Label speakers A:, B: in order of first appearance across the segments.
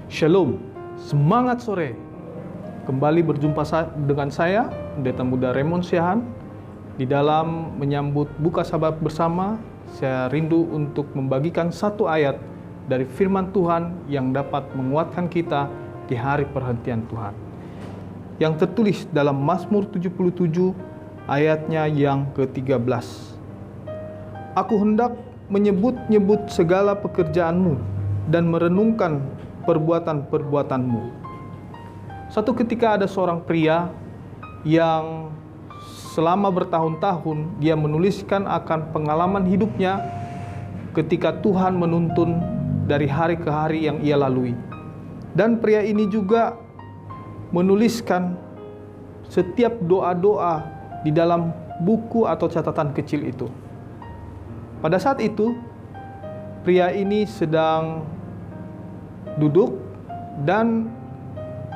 A: Shalom, semangat sore. Kembali berjumpa dengan saya, Pendeta Muda Raymond Siahaan. Di dalam menyambut Buka Sabat bersama, saya rindu untuk membagikan satu ayat dari firman Tuhan yang dapat menguatkan kita di hari perhentian Tuhan. Yang tertulis dalam Mazmur 77 ayatnya yang ke-13. Aku hendak menyebut-nyebut segala pekerjaanmu dan merenungkan perbuatan-perbuatanmu. Suatu ketika ada seorang pria yang selama bertahun-tahun dia menuliskan akan pengalaman hidupnya ketika Tuhan menuntun dari hari ke hari yang ia lalui. Dan pria ini juga menuliskan setiap doa-doa di dalam buku atau catatan kecil itu. Pada saat itu, pria ini sedang duduk dan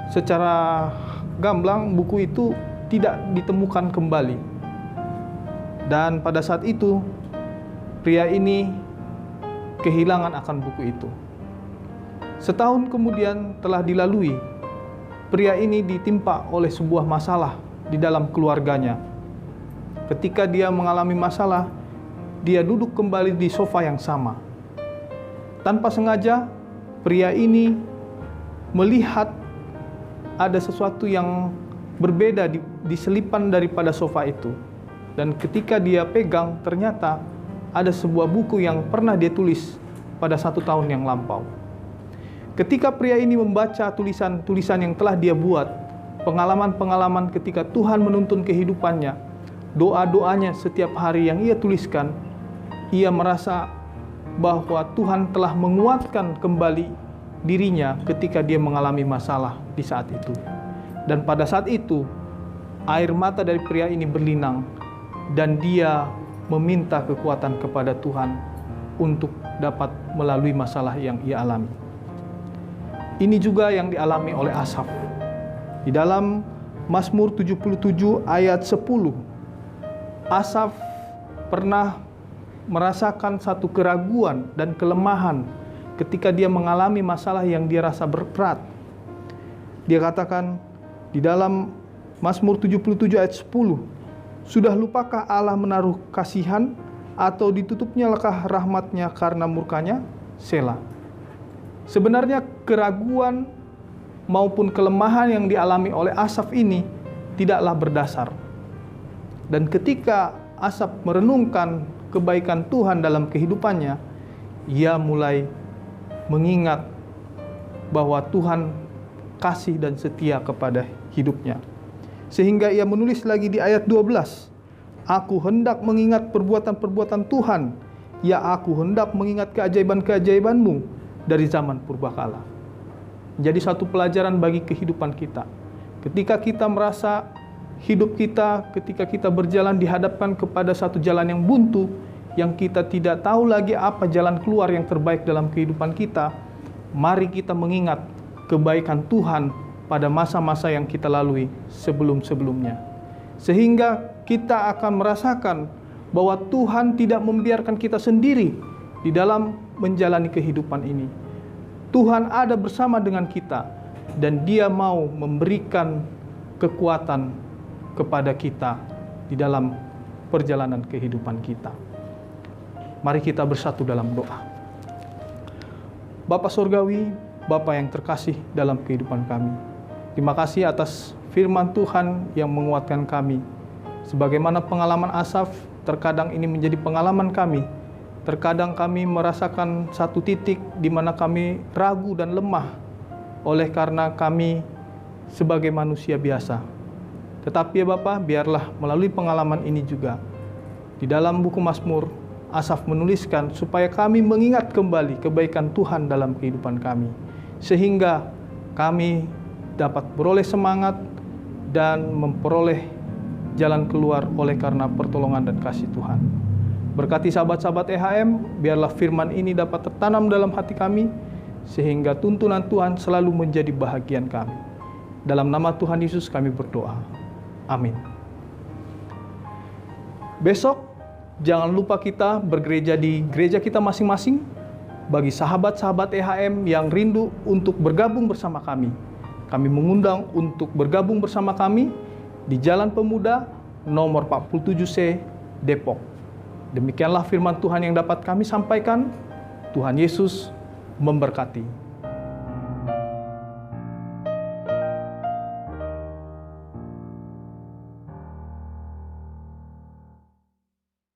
A: secara gamblang buku itu tidak ditemukan kembali. Dan pada saat itu, pria ini kehilangan akan buku itu. Setahun kemudian telah dilalui, pria ini ditimpa oleh sebuah masalah di dalam keluarganya. Ketika dia mengalami masalah, dia duduk kembali di sofa yang sama. Tanpa sengaja, pria ini melihat ada sesuatu yang berbeda di selipan daripada sofa itu. Dan ketika dia pegang, ternyata ada sebuah buku yang pernah dia tulis pada 1 tahun yang lampau. Ketika pria ini membaca tulisan-tulisan yang telah dia buat, pengalaman-pengalaman ketika Tuhan menuntun kehidupannya, doa-doanya setiap hari yang ia tuliskan, ia merasa bahwa Tuhan telah menguatkan kembali dirinya ketika dia mengalami masalah di saat itu. Dan pada saat itu, air mata dari pria ini berlinang dan dia meminta kekuatan kepada Tuhan untuk dapat melalui masalah yang ia alami. Ini juga yang dialami oleh Asaf. Di dalam Mazmur 77 ayat 10, Asaf pernah merasakan satu keraguan dan kelemahan ketika dia mengalami masalah yang dia rasa berat. Dia katakan di dalam Mazmur 77 ayat 10, sudah lupakah Allah menaruh kasihan atau ditutupnya lekah rahmatnya karena murkanya? Selah. Sebenarnya keraguan maupun kelemahan yang dialami oleh Asaf ini tidaklah berdasar. Dan ketika Asaf merenungkan kebaikan Tuhan dalam kehidupannya, ia mulai mengingat bahwa Tuhan kasih dan setia kepada hidupnya. Sehingga ia menulis lagi di ayat 12, aku hendak mengingat perbuatan-perbuatan Tuhan, ya aku hendak mengingat keajaiban-keajaiban-Mu dari zaman purbakala. Jadi satu pelajaran bagi kehidupan kita. Ketika kita merasa hidup kita, ketika kita berjalan dihadapkan kepada satu jalan yang buntu, yang kita tidak tahu lagi apa jalan keluar yang terbaik dalam kehidupan kita, mari kita mengingat kebaikan Tuhan pada masa-masa yang kita lalui sebelum-sebelumnya. Sehingga kita akan merasakan bahwa Tuhan tidak membiarkan kita sendiri di dalam menjalani kehidupan ini. Tuhan ada bersama dengan kita dan Dia mau memberikan kekuatan kepada kita di dalam perjalanan kehidupan kita. Mari kita bersatu dalam doa. Bapa Surgawi, Bapa yang terkasih dalam kehidupan kami, terima kasih atas firman Tuhan yang menguatkan kami. Sebagaimana pengalaman Asaf, terkadang ini menjadi pengalaman kami. Terkadang kami merasakan satu titik di mana kami ragu dan lemah oleh karena kami sebagai manusia biasa. Tetapi ya Bapa, biarlah melalui pengalaman ini juga, di dalam buku Mazmur, Asaf menuliskan supaya kami mengingat kembali kebaikan Tuhan dalam kehidupan kami. Sehingga kami dapat beroleh semangat dan memperoleh jalan keluar oleh karena pertolongan dan kasih Tuhan. Berkati sahabat-sahabat EHM, biarlah firman ini dapat tertanam dalam hati kami, sehingga tuntunan Tuhan selalu menjadi bahagian kami. Dalam nama Tuhan Yesus kami berdoa. Amin. Besok, jangan lupa kita bergereja di gereja kita masing-masing. bagi sahabat-sahabat EHM yang rindu untuk bergabung bersama kami. Kami mengundang untuk bergabung bersama kami di Jalan Pemuda nomor 47C, Depok. Demikianlah firman Tuhan yang dapat kami sampaikan. Tuhan Yesus memberkati.